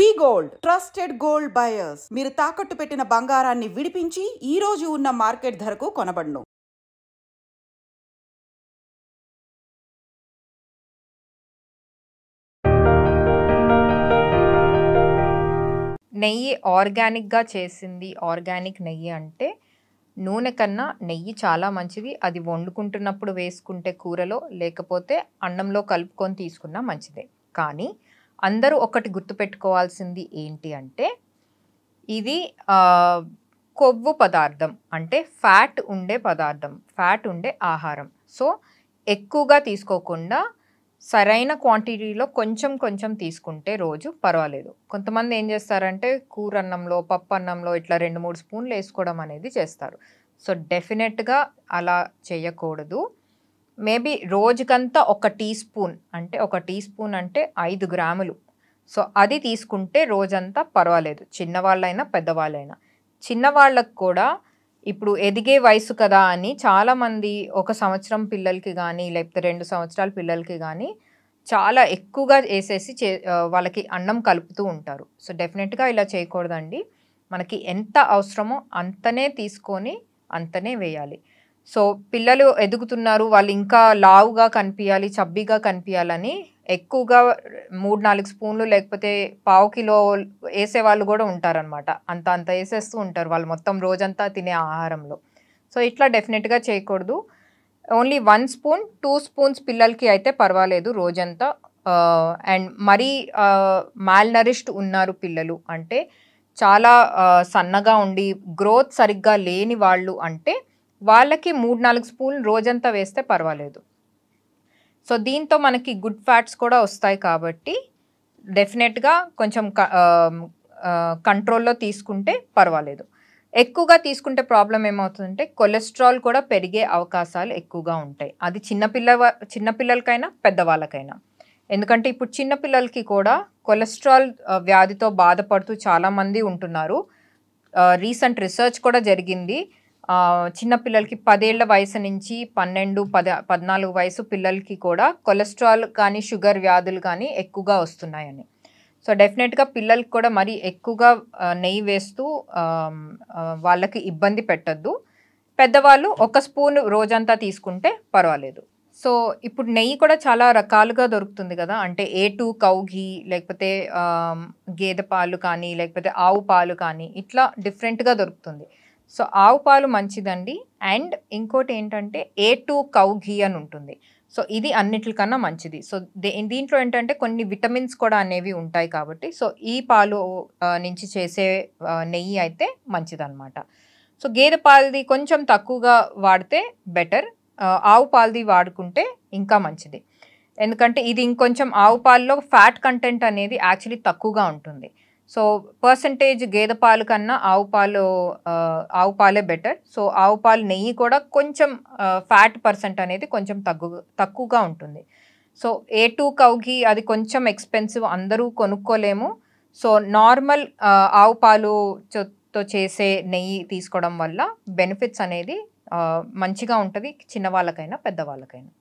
వి gold trusted gold buyers. మీరు తాకట్టు పెట్టిన బంగారాన్ని విడిపించి ఈ రోజు ఉన్న మార్కెట్ ధరకు కొనబడును. నెయ్యి ఆర్గానిక్గా చేసింది. ఆర్గానిక్ నెయ్యి అంటే నూనె కన్నా నెయ్యి చాలా మంచిది. అది వండుకుంటున్నప్పుడు వేసుకుంటే కూరలో, లేకపోతే అన్నంలో కలుపుకొని తీసుకున్నా మంచిదే. కానీ అందరూ ఒకటి గుర్తుపెట్టుకోవాల్సింది ఏంటి అంటే, ఇది కొవ్వు పదార్థం, అంటే ఫ్యాట్ ఉండే పదార్థం, ఫ్యాట్ ఉండే ఆహారం. సో ఎక్కువగా తీసుకోకుండా సరైన క్వాంటిటీలో కొంచెం కొంచెం తీసుకుంటే రోజు పర్వాలేదు. కొంతమంది ఏం చేస్తారంటే కూర అన్నంలో, పప్పు అన్నంలో ఇట్లా 2-3 స్పూన్లు వేసుకోవడం అనేది చేస్తారు. సో డెఫినెట్గా అలా చేయకూడదు. మేబీ రోజుకంతా ఒక టీ స్పూన్, అంటే ఒక టీ స్పూన్ అంటే 5 గ్రాములు. సో అది తీసుకుంటే రోజంతా పర్వాలేదు, చిన్నవాళ్ళైనా పెద్దవాళ్ళైనా. చిన్నవాళ్ళకు కూడా ఇప్పుడు ఎదిగే వయసు కదా అని చాలామంది 1 సంవత్సరం పిల్లలకి కానీ, లేకపోతే 2 సంవత్సరాల పిల్లలకి కానీ చాలా ఎక్కువగా వేసేసి వాళ్ళకి అన్నం కలుపుతూ ఉంటారు. సో డెఫినెట్గా ఇలా చేయకూడదండి. మనకి ఎంత అవసరమో అంతనే తీసుకొని అంతనే వేయాలి. సో పిల్లలు ఎదుగుతున్నారు, వాళ్ళు ఇంకా లావుగా కనిపించాలి, చబ్బీగా కనిపించాలని ఎక్కువగా 3-4 స్పూన్లు లేకపోతే పావు కిలో వేసేవాళ్ళు కూడా ఉంటారనమాట. అంత వేసేస్తూ ఉంటారు వాళ్ళు మొత్తం రోజంతా తినే ఆహారంలో. సో ఇట్లా డెఫినెట్గా చేయకూడదు. ఓన్లీ 1 స్పూన్ 2 స్పూన్స్ పిల్లలకి అయితే పర్వాలేదు రోజంతా. అండ్ మరీ మాల్నరిష్డ్ ఉన్నారు పిల్లలు అంటే, చాలా సన్నగా ఉండి గ్రోత్ సరిగ్గా లేని వాళ్ళు అంటే వాళ్ళకి 3-4 స్పూన్లు రోజంతా వేస్తే పర్వాలేదు. సో దీంతో మనకి గుడ్ ఫ్యాట్స్ కూడా వస్తాయి కాబట్టి డెఫినెట్గా కొంచెం కంట్రోల్లో తీసుకుంటే పర్వాలేదు. ఎక్కువగా తీసుకుంటే ప్రాబ్లం ఏమవుతుందంటే కొలెస్ట్రాల్ కూడా పెరిగే అవకాశాలు ఎక్కువగా ఉంటాయి. అది చిన్నపిల్లలకైనా పెద్దవాళ్ళకైనా. ఎందుకంటే ఇప్పుడు చిన్నపిల్లలకి కూడా కొలెస్ట్రాల్ వ్యాధితో బాధపడుతూ చాలామంది ఉంటున్నారు. రీసెంట్ రీసెర్చ్ కూడా జరిగింది. చిన్నపిల్లలకి 10 ఏళ్ల వయసు నుంచి 12-14 వయసు పిల్లలకి కూడా కొలెస్ట్రాల్ కానీ షుగర్ వ్యాధులు కానీ ఎక్కువగా వస్తున్నాయని. సో డెఫినెట్గా పిల్లలకి కూడా మరి ఎక్కువగా నెయ్యి వేస్తూ వాళ్ళకి ఇబ్బంది పెట్టద్దు. పెద్దవాళ్ళు 1 స్పూన్ రోజంతా తీసుకుంటే పర్వాలేదు. సో ఇప్పుడు నెయ్యి కూడా చాలా రకాలుగా దొరుకుతుంది కదా. అంటే A2 కౌ ఘీ, లేకపోతే గేదె పాలు కానీ, లేకపోతే ఆవు పాలు కానీ, ఇట్లా డిఫరెంట్గా దొరుకుతుంది. సో ఆవు పాలు మంచిదండి. అండ్ ఇంకోటి ఏంటంటే A2 కౌ ఘీ అని ఉంటుంది. సో ఇది అన్నిటికన్నా మంచిది. సో దీంట్లో ఏంటంటే కొన్ని విటమిన్స్ కూడా అనేవి ఉంటాయి కాబట్టి, సో ఈ పాలు నుంచి చేసే నెయ్యి అయితే మంచిదన్నమాట. సో గేదె పాలది కొంచెం తక్కువగా వాడితే బెటర్. ఆవు పాలది వాడుకుంటే ఇంకా మంచిది. ఎందుకంటే ఇది ఇంకొంచెం ఆవు పాలలో ఫ్యాట్ కంటెంట్ అనేది యాక్చువల్లీ తక్కువగా ఉంటుంది. సో పర్సంటేజ్ గేదె పాలు కన్నా ఆవు పాలే బెటర్. సో ఆవు పాలు నెయ్యి కూడా కొంచెం ఫ్యాట్ పర్సెంట్ అనేది కొంచెం తక్కువగా ఉంటుంది. సో A2 కౌ ఘీ అది కొంచెం ఎక్స్పెన్సివ్, అందరూ కొనుక్కోలేము. సో నార్మల్ ఆవు పాలుతో చేసే నెయ్యి తీసుకోవడం వల్ల బెనిఫిట్స్ అనేది మంచిగా ఉంటుంది, చిన్నవాళ్ళకైనా పెద్దవాళ్ళకైనా.